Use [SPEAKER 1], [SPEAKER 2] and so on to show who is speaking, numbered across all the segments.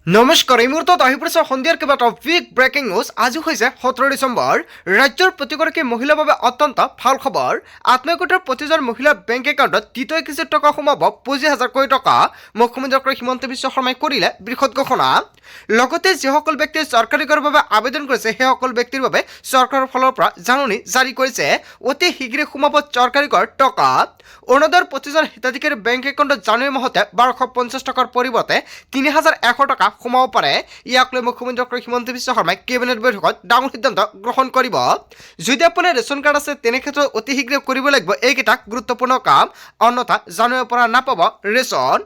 [SPEAKER 1] নমস্কাৰ এই মুহূৰ্তত আহি পৰিছে সন্ধিয়াৰ কেইবাটাও বিগ ব্ৰেকিং নিউজ। আজি হৈছে 17 ডিচেম্বৰ। ৰাজ্যৰ প্ৰতিগৰাকী মহিলাৰ বাবে অত্যন্ত ভাল খবৰ। আত্মীয়গোটৰ প্ৰতিজন মহিলাৰ বেংক একাউণ্টত দ্বিতীয় কিস্তিৰ টকা সোমাব 25,000 কোটি টকা। মুখ্যমন্ত্ৰী ডক্টৰ হিমন্ত বিশ্ব শৰ্মাই কৰিলে বৃহৎ ঘোষণা। লগতে যিসকল ব্যক্তিয়ে চৰকাৰী কৰৰ বাবে আবেদন কৰিছে সেইসকল ব্যক্তিৰ বাবে চৰকাৰৰ ফালৰ পৰা জাননী জাৰি কৰিছে। অতি শীঘ্ৰে সোমাব চৰকাৰী কৰ টকা। অৰুণোদয়ৰ প্ৰতিজন হিতাধিকাৰীৰ বেংক একাউণ্টত জানুৱাৰী মাহতে 1250 টকাৰ পৰিৱৰ্তে 3,100 টকা সোমাব পাৰে। ইয়াক লৈ মুখ্যমন্ত্ৰী ডক্টৰ হিমন্ত বিশ্ব শৰ্মাই কেবিনেট বৈঠকত ডাঙৰ সিদ্ধান্ত গ্ৰহণ কৰিব। যদি আপোনাৰ ৰেচন কাৰ্ড আছে তেনে ক্ষেত্ৰত অতি শীঘ্ৰে কৰিব লাগিব এইকেইটা গুৰুত্বপূৰ্ণ কাম, অন্যথা জানুৱাৰীৰ পৰা নাপাব ৰেচন।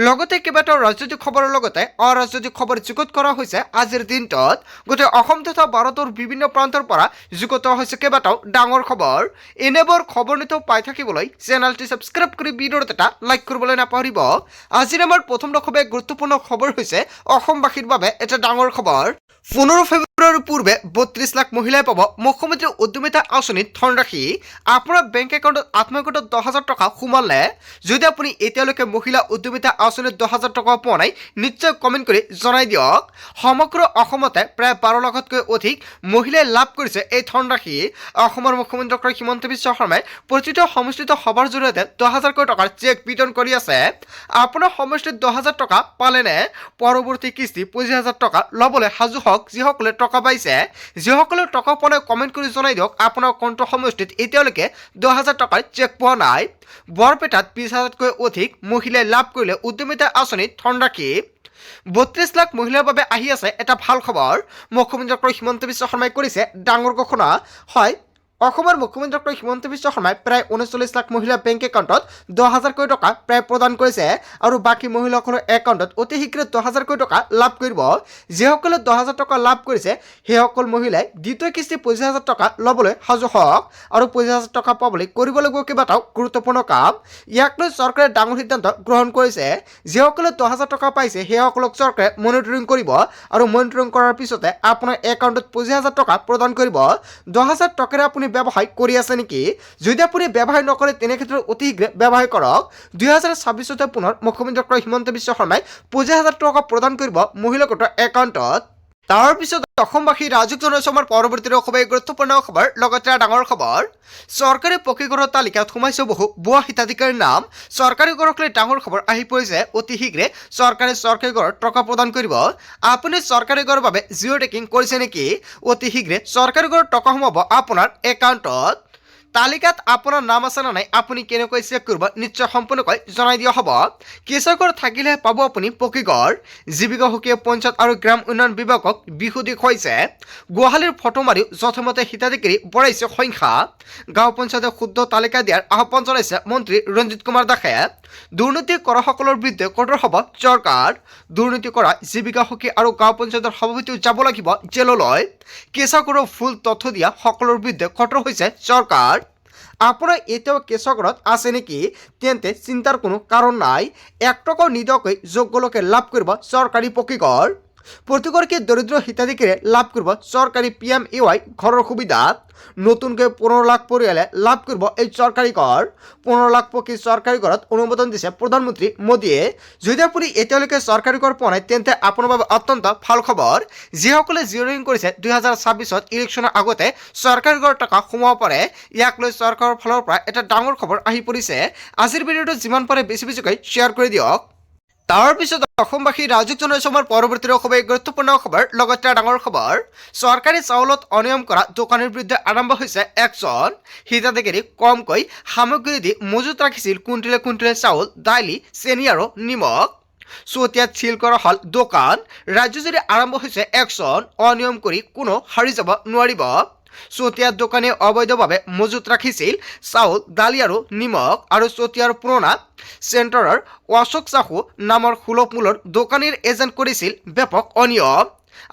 [SPEAKER 1] লগতে কেইবাটাও ৰাজনৈতিক খবৰৰ লগতে অৰাজনৈতিক খবৰ যুগুত কৰা হৈছে আজিৰ দিনটোত। গোটেই অসম তথা ভাৰতৰ বিভিন্ন প্ৰান্তৰ পৰা যুগুত হৈছে কেইবাটাও ডাঙৰ খবৰ। এনেবোৰ খবৰ নিতৌ পাই থাকিবলৈ চেনেলটি ছাবস্ক্ৰাইব কৰি ভিডিঅ'ত এটা লাইক কৰিবলৈ নাপাহৰিব। আজিৰ আমাৰ প্ৰথম খুবেই গুৰুত্বপূৰ্ণ খবৰ হৈছে অসমবাসীৰ বাবে এটা ডাঙৰ খবৰ। 15 ফেব্ৰুৱাৰীৰ পূৰ্বে 32 লাখ মহিলাই পাব মুখ্যমন্ত্ৰী উদ্যমিতা আঁচনিত ধনৰাশি। আপোনাৰ বেংক একাউণ্টত আত্মীয়গোটত 10,000 টকা সোমালে। যদি আপুনি এতিয়ালৈকে মহিলা উদ্যমিতা আঁচনিত 10,000 টকা পোৱা নাই নিশ্চয় কমেণ্ট কৰি জনাই দিয়ক। সমগ্ৰ অসমতে প্ৰায় 12 লাখতকৈ অধিক মহিলাই লাভ কৰিছে এই ধনৰাশি। অসমৰ মুখ্যমন্ত্ৰী ডক্টৰ হিমন্ত বিশ্ব শৰ্মাই প্ৰতিটো সমষ্টিত সভাৰ জৰিয়তে 10,000 কোটি টকাৰ চেক বিতৰণ কৰি আছে। আপোনাৰ সমষ্টিত 10,000 টকা পালেনে? পৰৱৰ্তী কিস্তি 25,000 টকা ল'বলৈ সাজু হওক যিসকলে টকা পাইছে। যিসকলে টকা পোৱা নাই কমেণ্ট কৰি জনাই দিয়ক আপোনাৰ কোনটো সমষ্টিত এতিয়ালৈকে 10,000 টকাৰ চেক পোৱা নাই। বৰপেটাত 20,000তকৈ অধিক মহিলাই লাভ কৰিলে উদ্যমিতা আঁচনিত ধনৰাশি। 32 লাখ মহিলাৰ বাবে আহি আছে এটা ভাল খবৰ। মুখ্যমন্ত্ৰী ডক্টৰ হিমন্ত বিশ্ব শৰ্মাই কৰিছে ডাঙৰ ঘোষণা। হয়, অসমৰ মুখ্যমন্ত্ৰী ডক্টৰ হিমন্ত বিশ্ব শৰ্মাই প্ৰায় 39 লাখ মহিলাৰ বেংক একাউণ্টত 10,000 কোটি টকা প্ৰায় প্ৰদান কৰিছে আৰু বাকী মহিলাসকলৰ একাউণ্টত অতি শীঘ্ৰে 10,000 কোটি টকা লাভ কৰিব। যিসকলে 10,000 টকা লাভ কৰিছে সেইসকল মহিলাই দ্বিতীয় কিস্তি 25,000 টকা ল'বলৈ সাজু হওক আৰু 25,000 টকা পাবলৈ কৰিব লাগিব কেইবাটাও গুৰুত্বপূৰ্ণ কাম। ইয়াক লৈ চৰকাৰে ডাঙৰ সিদ্ধান্ত গ্ৰহণ কৰিছে। যিসকলে 10,000 টকা পাইছে সেইসকলক চৰকাৰে মনিটৰিং কৰিব আৰু মনিটৰিং কৰাৰ পিছতে আপোনাৰ একাউণ্টত 25,000 টকা প্ৰদান কৰিব। 10,000 টকাৰে আপুনি ব্যৱসায় কৰি আছে নেকি? যদি আপুনি ব্যৱসায় নকৰে তেনে ক্ষেত্ৰত অতি শীঘ্ৰে ব্যৱসায় কৰক। 2026 পুনৰ মুখ্যমন্ত্ৰী ডক্টৰ হিমন্ত বিশ্ব শৰ্মাই 25,000 টকা প্ৰদান কৰিব মহিলাগোটৰ একাউণ্টত। তাৰ পিছত অসমবাসী ৰাজুক জনাইছে আমাৰ পৰৱৰ্তী খুবেই গুৰুত্বপূৰ্ণ খবৰ, লগতে ডাঙৰ খবৰ। চৰকাৰী পকীঘৰৰ তালিকাত সোমাইছে বহু ভুৱা হিতাধিকাৰীৰ নাম। চৰকাৰী ঘৰক লৈ ডাঙৰ খবৰ আহি পৰিছে। অতি শীঘ্ৰে চৰকাৰী ঘৰত টকা প্ৰদান কৰিব। আপুনি চৰকাৰী ঘৰৰ বাবে জিঅ' টেকিং কৰিছে নেকি? অতি শীঘ্ৰে চৰকাৰী ঘৰত টকা সোমাব আপোনাৰ একাউণ্টত। তালিকাত আপোনাৰ নাম আছে নে নাই আপুনি কেনেকৈ চেক কৰিব নিশ্চয় সম্পূৰ্ণকৈ জনাই দিয়া হ'ব। কেঁচা ঘৰ থাকিলেহে পাব আপুনি পকী ঘৰ। জীৱিকা সখীয়ে পঞ্চায়ত আৰু গ্ৰাম উন্নয়ন বিভাগক বিহু দেখুৱাইছে। গুৱাহাটীৰ ফটো মাৰি যথেমতে হিতাধিকাৰী বঢ়াইছে সংখ্যা। গাঁও পঞ্চায়তে শুদ্ধ তালিকা দিয়াৰ আহ্বান জনাইছে মন্ত্ৰী ৰঞ্জিত কুমাৰ দাসে। দুৰ্নীতি কৰাসকলৰ বিৰুদ্ধে কঠোৰ হ'ব চৰকাৰ। দুৰ্নীতি কৰা জীৱিকা সখী আৰু গাঁও পঞ্চায়তৰ সভাপতিও যাব লাগিব জেললৈ। কেঁচা ঘৰৰ ভুল তথ্য দিয়া সকলৰ বিৰুদ্ধে কঠোৰ হৈছে চৰকাৰ। আপোনাৰ এতিয়াও কেঁচা ঘৰত আছে নেকি? তেন্তে চিন্তাৰ কোনো কাৰণ নাই। 1 টকাও নিদিয়াকৈ যোগ্য লোকে লাভ কৰিব চৰকাৰী পকী ঘৰ। প্ৰতিগৰাকী দৰিদ্ৰ হিতাধিকাৰীয়ে লাভ কৰিব চৰকাৰী PMAY ঘৰৰ সুবিধা। নতুনকৈ 15 লাখ পৰিয়ালে লাভ কৰিব এই চৰকাৰী ঘৰ। 15 লাখ পকী চৰকাৰী ঘৰত অনুমোদন দিছে প্ৰধানমন্ত্ৰী মোদীয়ে। যদি আপুনি এতিয়ালৈকে চৰকাৰী ঘৰ পোৱা নাই তেন্তে আপোনাৰ বাবে অত্যন্ত ভাল খবৰ। যিসকলে জিঅ'ৰিং কৰিছে 2026 ইলেকশ্যনৰ আগতে চৰকাৰী ঘৰ টকা সোমাব পাৰে। ইয়াক লৈ চৰকাৰৰ ফালৰ পৰা এটা ডাঙৰ খবৰ আহি পৰিছে। আজিৰ ভিডিঅ'টো যিমান পাৰে বেছিকৈ শ্বেয়াৰ কৰি দিয়ক। তাৰ পিছত অসমবাসী ৰাজুক জনাইছে আমাৰ পৰৱৰ্তী খুবেই গুৰুত্বপূৰ্ণ খবৰ, লগতে ডাঙৰ খবৰ। চৰকাৰী চাউলত অনিয়ম কৰা দোকানীৰ বিৰুদ্ধে আৰম্ভ হৈছে একশ্যন। হিতাধিকাৰী কমকৈ সামগ্ৰী দি মজুত ৰাখিছিল কুইণ্টেলে চাউল, দালি, চেনি আৰু নিমখ। চতিয়াত চিল কৰা হ'ল দোকান। ৰাজ্যজুৰি আৰম্ভ হৈছে একশ্যন। অনিয়ম কৰি কোনো সাৰি যাব নোৱাৰিব। চতিয়াৰ দোকানী অবৈধভাৱে মজুত ৰাখিছিল চাউল, দালি আৰু নিমখ আৰু চতিয়াৰ পুৰণা চেণ্টাৰৰ অশোক চাহু নামৰ সুলভ মূলৰ দোকানীৰ এজেণ্ট কৰিছিল ব্যাপক অনিয়ম।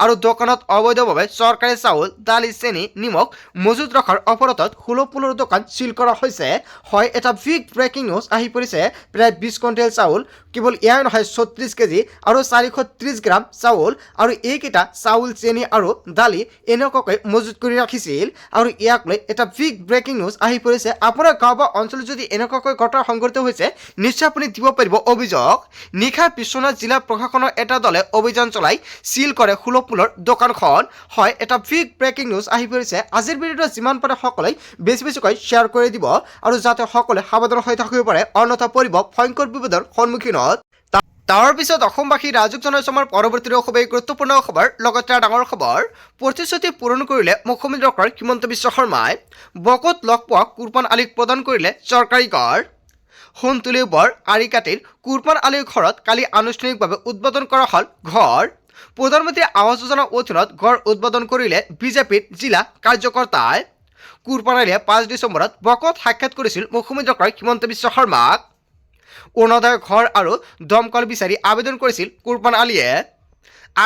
[SPEAKER 1] আৰু দোকানত অবৈধভাৱে চৰকাৰী চাউল দালি চেনি নিমখ মজুত ৰখাৰ অপৰাধত 16 দোকান চিল কৰা হৈছে। হয়, এটা বিগ ব্ৰেকিং নিউজ আহি পৰিছে। প্ৰায় 20 কুইণ্টেল চাউল, কেৱল এয়াই নহয় 34 কেজি আৰু 430 গ্ৰাম চাউল, আৰু এইকেইটা চাউল চেনি আৰু দালি এনেকুৱাকৈ মজুত কৰি ৰাখিছিল। আৰু ইয়াক লৈ এটা বিগ ব্ৰেকিং নিউজ আহি পৰিছে। আপোনাৰ গাঁও বা অঞ্চলত যদি এনেকুৱাকৈ ঘটনা সংঘটিত হৈছে, নিশ্চয় আপুনি দিব পাৰিব অভিযোগ। নিশা বিশ্বনাথ জিলা প্ৰশাসনৰ এটা দলে অভিযান চলাই চিল কৰে 16 দোকানখন। হয়, এটা বিগ ব্ৰেকিং নিউজ আহি পৰিছে। আজিৰ ভিডিঅ'টো যিমান পাৰে সকলোৱে বেছিকৈ শ্বেয়াৰ কৰি দিব, আৰু যাতে সকলোৱে সাৱধান হৈ থাকিব পাৰে, অন্যথা পৰিব ভয়ংকৰ বিপদৰ সন্মুখীনত। তাৰ পিছত অসমবাসী ৰাজুক জনাইছো আমাৰ পৰৱৰ্তী খুবেই গুৰুত্বপূৰ্ণ খবৰ, লগতে ডাঙৰ খবৰ। প্ৰতিশ্ৰুতি পূৰণ কৰিলে মুখ্যমন্ত্ৰী ডক্টৰ হিমন্ত বিশ্ব শৰ্মাই। বকত লগ পোৱা কুৰবান আলীক প্ৰদান কৰিলে চৰকাৰী ঘৰ। সোণতুলি বৰ আৰিকাটিৰ কুৰবান আলীৰ ঘৰত কালি আনুষ্ঠানিকভাৱে উদ্বোধন কৰা হ'ল ঘৰ। প্ৰধানমন্ত্ৰী আৱাস যোজনাৰ অধীনত ঘৰ উদ্বোধন কৰিলে বিজেপিৰ জিলা কাৰ্যকৰ্তাই। কুৰবান আলীয়ে 5 ডিচেম্বৰত বকত সাক্ষাৎ কৰিছিল মুখ্যমন্ত্ৰী ডক্টৰ হিমন্ত বিশ্ব শৰ্মাক। অৰুণোদয় ঘৰ আৰু দমকল বিচাৰি আবেদন কৰিছিল কুৰবান আলীয়ে।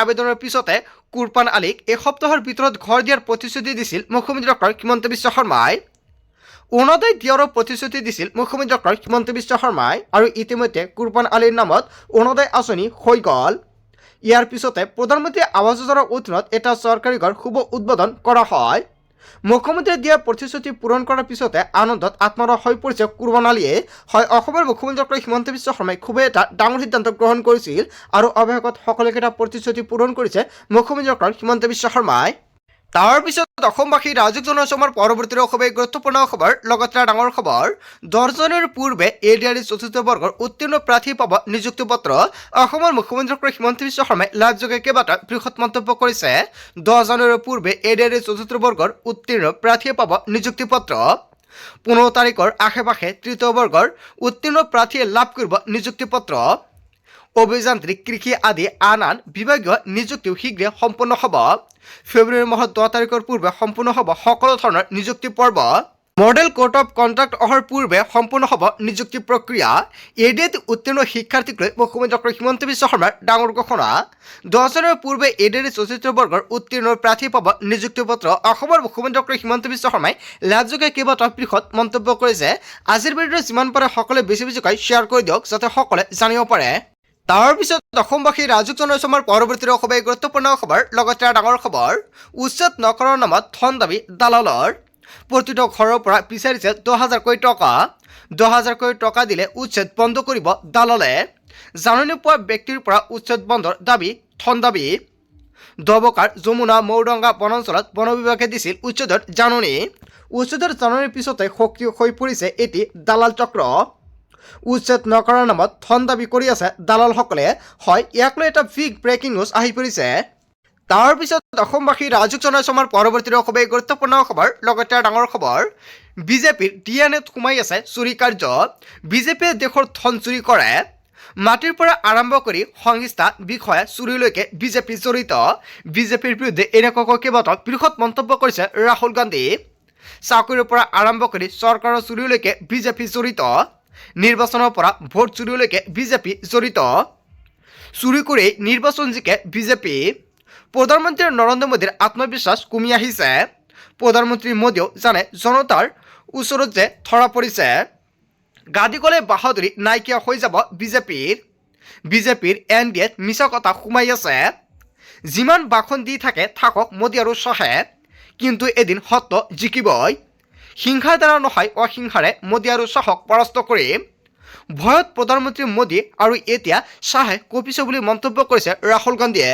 [SPEAKER 1] আবেদনৰ পিছতে কুৰবান আলীক এসপ্তাহৰ ভিতৰত ঘৰ দিয়াৰ প্ৰতিশ্ৰুতি দিছিল মুখ্যমন্ত্ৰী ডক্টৰ হিমন্ত বিশ্ব শৰ্মাই। অৰুণোদয় দিয়াৰো প্ৰতিশ্ৰুতি দিছিল মুখ্যমন্ত্ৰী ডক্টৰ হিমন্ত বিশ্ব শৰ্মাই, আৰু ইতিমধ্যে কুৰবান আলীৰ নামত অৰুণোদয় আঁচনি হৈ গ'ল। ইয়াৰ পিছতে প্ৰধানমন্ত্ৰী আৱাস যোজনাৰ অধীনত এটা চৰকাৰী ঘৰ শুভ উদ্বোধন কৰা হয়। মুখ্যমন্ত্ৰীয়ে দিয়া প্ৰতিশ্ৰুতি পূৰণ কৰাৰ পিছতে আনন্দত আত্মহাৰা হৈ পৰিছে কুৰবান আলীয়ে। হয়, অসমৰ মুখ্যমন্ত্ৰী ডক্টৰ হিমন্ত বিশ্ব শৰ্মাই খুবেই এটা ডাঙৰ সিদ্ধান্ত গ্ৰহণ কৰিছিল, আৰু অৱশেষত সকলোকেইটা প্ৰতিশ্ৰুতি পূৰণ কৰিছে মুখ্যমন্ত্ৰী ডক্টৰ হিমন্ত বিশ্ব শৰ্মাই। তাৰ পিছত অসমবাসী ৰাজুক জনাইছো আমাৰ পৰৱৰ্তী খুবেই গুৰুত্বপূৰ্ণ খবৰ, লগতে ডাঙৰ খবৰ। 10 জানুৱাৰীৰ পূৰ্বে এডিআৰই চতুৰ্থ বৰ্গৰ উত্তীৰ্ণ প্ৰাৰ্থী পাব নিযুক্তি পত্ৰ। অসমৰ মুখ্যমন্ত্ৰী ডক্টৰ হিমন্ত বিশ্ব শৰ্মাই লাইভযোগে কেইবাটাও বৃহৎ মন্তব্য কৰিছে। 10 জানুৱাৰীৰ পূৰ্বে এডিআৰই চতুৰ্থ বৰ্গৰ উত্তীৰ্ণ প্ৰাৰ্থীয়ে পাব নিযুক্তি পত্ৰ। 15 তাৰিখৰ আশে পাশে তৃতীয় বৰ্গৰ উত্তীৰ্ণ প্ৰাৰ্থীয়ে লাভ কৰিব নিযুক্তি পত্ৰ। অভিযান্ত্ৰিক, কৃষি আদি আন বিভাগীয় নিযুক্তিও শীঘ্ৰে সম্পূৰ্ণ হ'ব। ফেব্ৰুৱাৰী মাহৰ 10 তাৰিখৰ পূৰ্বে সম্পূৰ্ণ হ'ব সকলো ধৰণৰ নিযুক্তি পৰ্ব। মডেল কোড অফ কণ্ডাক্ট অহাৰ পূৰ্বে সম্পূৰ্ণ হ'ব নিযুক্তি প্ৰক্ৰিয়া। এডিআইত উত্তীৰ্ণ শিক্ষাৰ্থীক লৈ মুখ্যমন্ত্ৰী ডক্টৰ হিমন্ত বিশ্ব শৰ্মাৰ ডাঙৰ ঘোষণা। 10 জানুৱাৰীৰ পূৰ্বে এডিআইৰ চতুৰ্থ বৰ্গৰ উত্তীৰ্ণ প্ৰাৰ্থী পাব নিযুক্তি পত্ৰ। অসমৰ মুখ্যমন্ত্ৰী ডক্টৰ হিমন্ত বিশ্ব শৰ্মাই লাইভযোগে কেইবাটাও বৃহৎ মন্তব্য কৰিছে। আজিৰ ভিডিঅ'টো যিমান পাৰে সকলোৱে বেছিকৈ শ্বেয়াৰ কৰি দিয়ক, যাতে সকলোৱে জানিব পাৰে। তাৰ পিছত অসমবাসী ৰাজুক জনাইছো আমাৰ পৰৱৰ্তী খুবেই গুৰুত্বপূৰ্ণ খবৰ, লগতে ডাঙৰ খবৰ। উচ্ছেদ নকৰাৰ নামত ধন দাবী দালালৰ। প্ৰতিটো ঘৰৰ পৰা বিচাৰিছে 10,000 কোটি টকা। 10,000 কোটি টকা দিলে উচ্ছেদ বন্ধ কৰিব দালালে। জাননী পোৱা ব্যক্তিৰ পৰা উচ্ছেদ বন্ধৰ দাবী ধন দাবী। দবকাৰ যমুনা মৌৰঙ্গা বনাঞ্চলত বন বিভাগে দিছিল উচ্ছেদৰ জাননী। উচ্ছেদৰ জাননীৰ পিছতে সক্ৰিয় হৈ পৰিছে এটি দালাল চক্ৰ। উচ্ছেদ নকৰাৰ নামত ধন দাবী কৰি আছে দালালসকলে। হয়, ইয়াক লৈ এটা বিগ ব্ৰেকিং নিউজ আহি পৰিছে। তাৰ পিছত অসমবাসী ৰাজুক জনাইছো আমাৰ পৰৱৰ্তী খুবেই গুৰুত্বপূৰ্ণ খবৰ, লগতে ডাঙৰ খবৰ। বিজেপিৰ ডিএনএত সোমাই আছে চুৰি কাৰ্য। বিজেপিয়ে দেশৰ ধন চুৰি কৰে। মাটিৰ পৰা আৰম্ভ কৰি সংস্থা বিষয়া চুৰিলৈকে বিজেপি জড়িত। বিজেপিৰ বিৰুদ্ধে এনেকুৱাকৈ কেইবাটাও বৃহৎ মন্তব্য কৰিছে ৰাহুল গান্ধী। চাকৰিৰ পৰা আৰম্ভ কৰি চৰকাৰৰ চুৰিলৈকে বিজেপি জড়িত। নিৰ্বাচনৰ পৰা ভোট চুৰিলৈকে বিজেপি জড়িত। চুৰি কৰি নিৰ্বাচন জিকে বিজেপি। প্ৰধানমন্ত্ৰী নৰেন্দ্ৰ মোদীৰ আত্মবিশ্বাস কমি আহিছে। প্ৰধানমন্ত্ৰী মোদীয়েও জানে জনতাৰ ওচৰত যে ধৰা পৰিছে। গাদী গ'লে বাহাদুৰি নাইকিয়া হৈ যাব বিজেপিৰ। বিজেপিৰ এনডিএত মিছা কথা সোমাই আছে। যিমান ভাষণ দি থাকক মোদী আৰু শ্বাহে, কিন্তু এদিন সত্য জিকিবই। হিংসাৰ দ্বাৰা নহয়, অহিংসাৰে মোদী আৰু শ্বাহক পৰাস্ত কৰিম। ভয়ত প্ৰধানমন্ত্ৰী মোদী আৰু এতিয়া শ্বাহে কঁপিছে বুলি মন্তব্য কৰিছে ৰাহুল গান্ধীয়ে।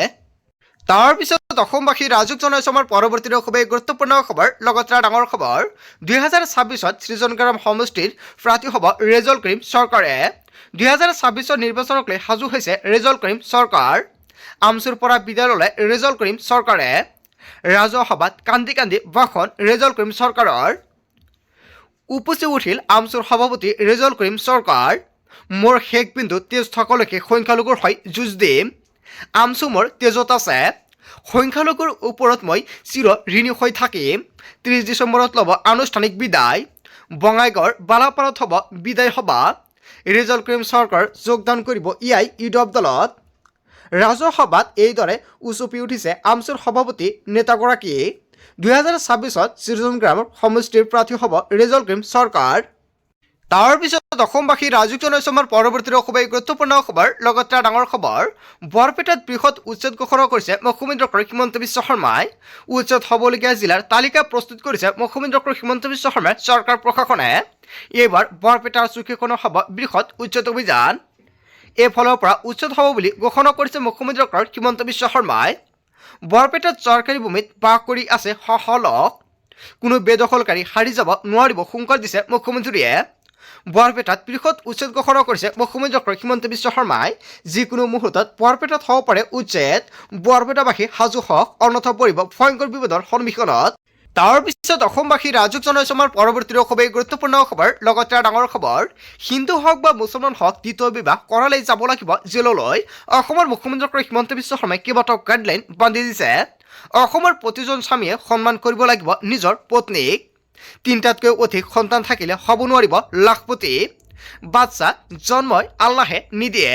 [SPEAKER 1] তাৰ পিছত অসমবাসী ৰাজুক জনাইছো আমাৰ পৰৱৰ্তী খুবেই গুৰুত্বপূৰ্ণ খবৰ, লগতে ডাঙৰ খবৰ। 2026ত সৃজনগ্ৰাম সমষ্টিৰ প্ৰাৰ্থী হ'ব ৰেজাউল কৰিম চৰকাৰে। 2026ৰ নিৰ্বাচনক লৈ সাজু হৈছে ৰেজাউল কৰিম চৰকাৰ। আমচুৰ পৰা বিদায় ল'লে ৰেজাউল কৰিম চৰকাৰে। ৰাজহুৱা সভাত কান্দি কান্দি ভাষণ ৰেজাউল কৰিম চৰকাৰৰ। উপচি উঠিল আমচুৰ সভাপতি ৰেজাউল কৰিম চৰকাৰ। মোৰ শেষ বিন্দু তেজ থকালৈকে সংখ্যালঘুৰ হৈ যুঁজ দিম। আমচু মোৰ তেজত আছে। সংখ্যালঘুৰ ওপৰত মই চিৰ ঋণী হৈ থাকিম। 30 ডিচেম্বৰত ল'ব আনুষ্ঠানিক বিদায়। বঙাইগাঁৱৰ বালাপাৰাত হ'ব বিদায় সভা। ৰেজাউল কৰিম চৰকাৰ যোগদান কৰিব ইউডিএফ দলত। ৰাজহুৱা সভাত এইদৰে উচপি উঠিছে আমচুৰ সভাপতি নেতাগৰাকী। 2026-ত শ্ৰীজনগ্ৰামৰ সমষ্টিৰ প্ৰাৰ্থী হ'ব ৰেজল ক্ৰীম চৰকাৰ। তাৰ পিছত অসমবাসী ৰাজুক জনাইছে আমাৰ পৰৱৰ্তী খুবেই গুৰুত্বপূৰ্ণ খবৰ। লগতে ডাঙৰ খবৰ, বৰপেটাত বৃহৎ উচ্ছেদ ঘোষণা কৰিছে মুখ্যমন্ত্ৰী ডক্টৰ হিমন্ত বিশ্ব শৰ্মাই। উচ্ছেদ হ'বলগীয়া জিলাৰ তালিকা প্ৰস্তুত কৰিছে মুখ্যমন্ত্ৰী ডক্টৰ হিমন্ত বিশ্ব শৰ্মাৰ চৰকাৰ প্ৰশাসনে। এইবাৰ বৰপেটাৰ চুকেকোণত হ'ব বৃহৎ উচ্ছেদ অভিযান। এইফালৰ পৰা উচ্ছেদ হ'ব বুলি ঘোষণা কৰিছে মুখ্যমন্ত্ৰী ডক্টৰ হিমন্ত বিশ্ব শৰ্মাই। বৰপেটাত চৰকাৰী ভূমিত বাস কৰি আছে শ লোক, কোনো বেদখলকাৰী হাৰি যাব নোৱাৰিব হুংকাৰ দিছে মুখ্যমন্ত্ৰীয়ে। বৰপেটাত বৃহৎ উচ্ছেদ ঘোষণা কৰিছে মুখ্যমন্ত্ৰী ডক্টৰ হিমন্ত বিশ্ব শৰ্মাই। যিকোনো মুহূৰ্তত বৰপেটাত হ'ব পাৰে উচ্ছেদ। বৰপেটাবাসী সাজু হওক, অন্যথা পৰিব ভয়ংকৰ বিপদৰ সন্মুখীনত। তাৰ পিছত অসমবাসী ৰাজুক জনাইছে আমাৰ পৰৱৰ্তী খুবেই গুৰুত্বপূৰ্ণ খবৰ। লগতে ডাঙৰ খবৰ, হিন্দু হওক বা মুছলমান হওক দ্বিতীয় বিবাহ কৰালেই যাব লাগিব জেললৈ। অসমৰ মুখ্যমন্ত্ৰী ডক্টৰ হিমন্ত বিশ্ব শৰ্মাই কেইবাটাও গাইডলাইন বান্ধি দিছে। অসমৰ প্ৰতিজন স্বামীয়ে সন্মান কৰিব লাগিব নিজৰ পত্নীক। 3টাতকৈ অধিক সন্তান থাকিলে হ'ব নোৱাৰিব লাখপতি। বাচ্চা জন্মই আল্লাহে নিদিয়ে।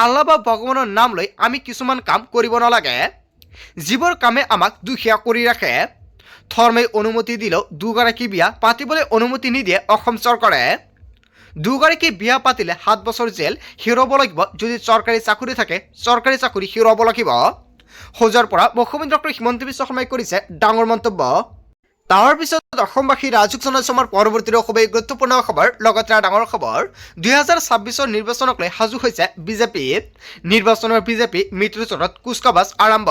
[SPEAKER 1] আল্লাহ বা ভগৱানৰ নাম লৈ আমি কিছুমান কাম কৰিব নালাগে, যিবোৰ কামে আমাক দুখীয়া কৰি ৰাখে। ধৰ্মই অনুমতি দিলেও দুগৰাকী বিয়া পাতিবলৈ অনুমতি নিদিয়ে অসম চৰকাৰে। দুগৰাকী বিয়া পাতিলে 7 বছৰ জেল হেৰুৱাব লাগিব। যদি চৰকাৰী চাকৰি থাকে চৰকাৰী চাকৰি হেৰুৱাব লাগিব। হোজাৰ পৰা মুখ্যমন্ত্ৰী ডক্টৰ হিমন্ত বিশ্ব শৰ্মাই কৰিছে ডাঙৰ মন্তব্য। তাৰ পিছত অসমবাসী ৰাজুক জনাইছে আমাৰ পৰৱৰ্তী খুবেই গুৰুত্বপূৰ্ণ খবৰ। লগতে ডাঙৰ খবৰ, 2026-ৰ নিৰ্বাচনক লৈ সাজু হৈছে বিজেপি। নিৰ্বাচনৰ বিজেপি মৃত্যুজনত কুচকাৱাজ আৰম্ভ।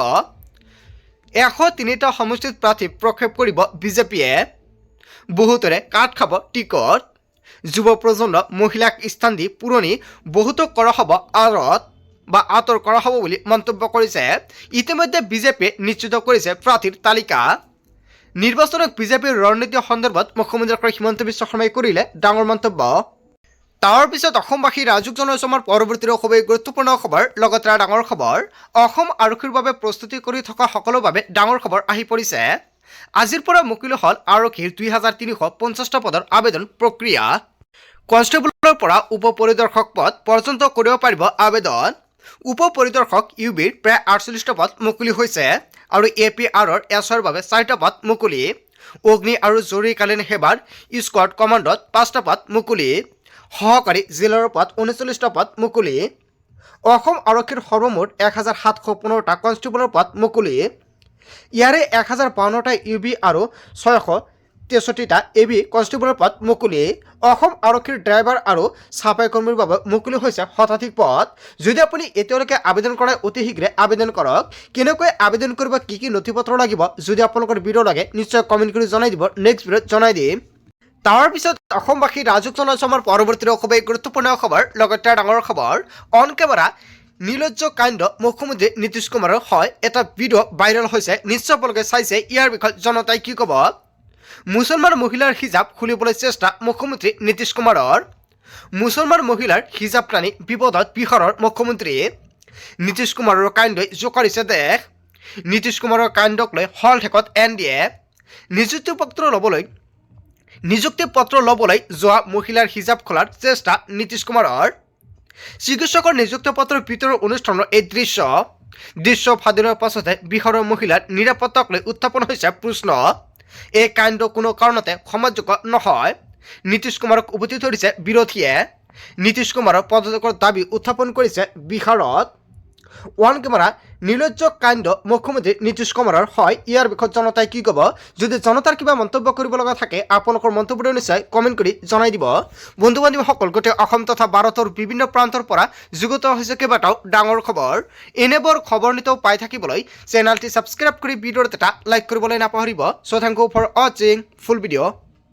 [SPEAKER 1] 103টা সমষ্টিত প্ৰাৰ্থী প্ৰক্ষেপ কৰিব বিজেপিয়ে। বহুতৰে কাট খাব টিকট। যুৱ প্ৰজন্ম মহিলাক স্থান দি পুৰণি বহুতো কৰা হ'ব আঁতৰ কৰা হ'ব বুলি মন্তব্য কৰিছে। ইতিমধ্যে বিজেপিয়ে নিশ্চিত কৰিছে প্ৰাৰ্থীৰ তালিকা। নিৰ্বাচনক বিজেপিৰ ৰণনীতি সন্দৰ্ভত মুখ্যমন্ত্ৰী ডক্টৰ হিমন্ত বিশ্ব শৰ্মাই কৰিলে ডাঙৰ মন্তব্য। তাৰ পিছত অসমবাসী ৰাজুক জনাইছে আমাৰ পৰৱৰ্তী খুবেই গুৰুত্বপূৰ্ণ খবৰ। লগতে ডাঙৰ খবৰ, অসম আৰক্ষীৰ বাবে প্ৰস্তুতি কৰি থকা সকলৰ বাবে ডাঙৰ খবৰ আহি পৰিছে। আজিৰ পৰা মুকলি হ'ল আৰক্ষীৰ 2350টা পদৰ আবেদন প্ৰক্ৰিয়া। কনষ্টেবলৰ পৰা উপ পৰিদৰ্শক পদ পৰ্যন্ত কৰিব পাৰিব আবেদন। উপ পৰিদৰ্শক ইউবিৰ প্ৰায় 48টা পদ মুকলি হৈছে আৰু APRৰ SR বাবে 4টা পদ মুকলি। অগ্নি আৰু জৰুৰীকালীন সেৱাৰ স্কোৱাড কমাণ্ডত 5টা পদ মুকলি। সহকাৰী জিলাৰ পদ 39টা পদ মুকলি। অসম আৰক্ষীৰ সৰ্বমুঠ 1715টা কনষ্টেবলৰ পদ মুকলি। ইয়াৰে 1052টা ইউবি আৰু 663টা এবি কনষ্টেবলৰ পদ মুকলি। অসম আৰক্ষীৰ ড্ৰাইভাৰ আৰু চাফাই কৰ্মীৰ বাবে মুকলি হৈছে শতাধিক পদ। যদি আপুনি এতিয়ালৈকে আবেদন কৰাই অতি শীঘ্ৰে আবেদন কৰক। কেনেকৈ আবেদন কৰিব, কি কি নথিপত্ৰ লাগিব, যদি আপোনালোকৰ ভিডিঅ' লাগে নিশ্চয় কমেণ্ট কৰি জনাই দিব, নেক্সট ভিডিঅ'ত জনাই দিম। তাৰ পিছত অসমবাসী ৰাজুক জনাইছে আমাৰ পৰৱৰ্তী খুবেই গুৰুত্বপূৰ্ণ খবৰ। লগতে ডাঙৰ খবৰ, অন কেমেৰা নিৰ্লজ্জ কাণ্ড মুখ্যমন্ত্ৰী নীতিশ কুমাৰৰ হয় এটা ভিডিঅ' ভাইৰেল হৈছে। নিশ্চয় আপোনালোকে চাইছে। ইয়াৰ বিষয়ে জনতাই কি ক'ব? মুছলমান মহিলাৰ হিজাব খুলিবলৈ চেষ্টা মুখ্যমন্ত্ৰী নীতিশ কুমাৰৰ। মুছলমান মহিলাৰ হিজাব টানি বিপদত বিহাৰৰ মুখ্যমন্ত্ৰী। নীতিশ কুমাৰৰ কাণ্ডই জোকাৰিছে দেশ। নীতিশ কুমাৰৰ কাণ্ডক লৈ হল ঠেকত NDA। নিযুক্তি পত্ৰ ল'বলৈ যোৱা মহিলাৰ হিজাব খোলাৰ চেষ্টা নীতিশ কুমাৰৰ। চিকিৎসকৰ নিযুক্তি পত্ৰ বিতৰণ অনুষ্ঠানৰ এই দৃশ্য ফাদিলৰ পাছতে বিহাৰৰ মহিলাৰ নিৰাপত্তাক লৈ উত্থাপন হৈছে প্ৰশ্ন। এই কাণ্ড কোনো কাৰণতে ক্ষমাযোগ্য নহয়। নীতিশ কুমাৰক উভতি ধৰিছে বিৰোধীয়ে। নীতিশ কুমাৰৰ পদত্যাগৰ দাবী উত্থাপন কৰিছে বিহাৰত। ওৱান কেমেৰা নিৰ্লজ্জ কাণ্ড মুখ্যমন্ত্ৰী নীতিশ কুমাৰৰ হয়। ইয়াৰ বিষয়ে জনতাই কি ক'ব? যদি জনতাৰ কিবা মন্তব্য কৰিব লগা থাকে আপোনালোকৰ মন্তব্য নিশ্চয় কমেণ্ট কৰি জনাই দিব। বন্ধু বান্ধৱীসকল, গোটেই অসম তথা ভাৰতৰ বিভিন্ন প্ৰান্তৰ পৰা যুগুত হৈছে কেইবাটাও ডাঙৰ খবৰ। এনেবোৰ খবৰ নিতৌ পাই থাকিবলৈ চেনেলটি ছাবস্ক্ৰাইব কৰি ভিডিঅ'ত এটা লাইক কৰিবলৈ নাপাহৰিব। চ' থেংক ইউ ফৰ ৱাচিং ফুল ভিডিঅ'।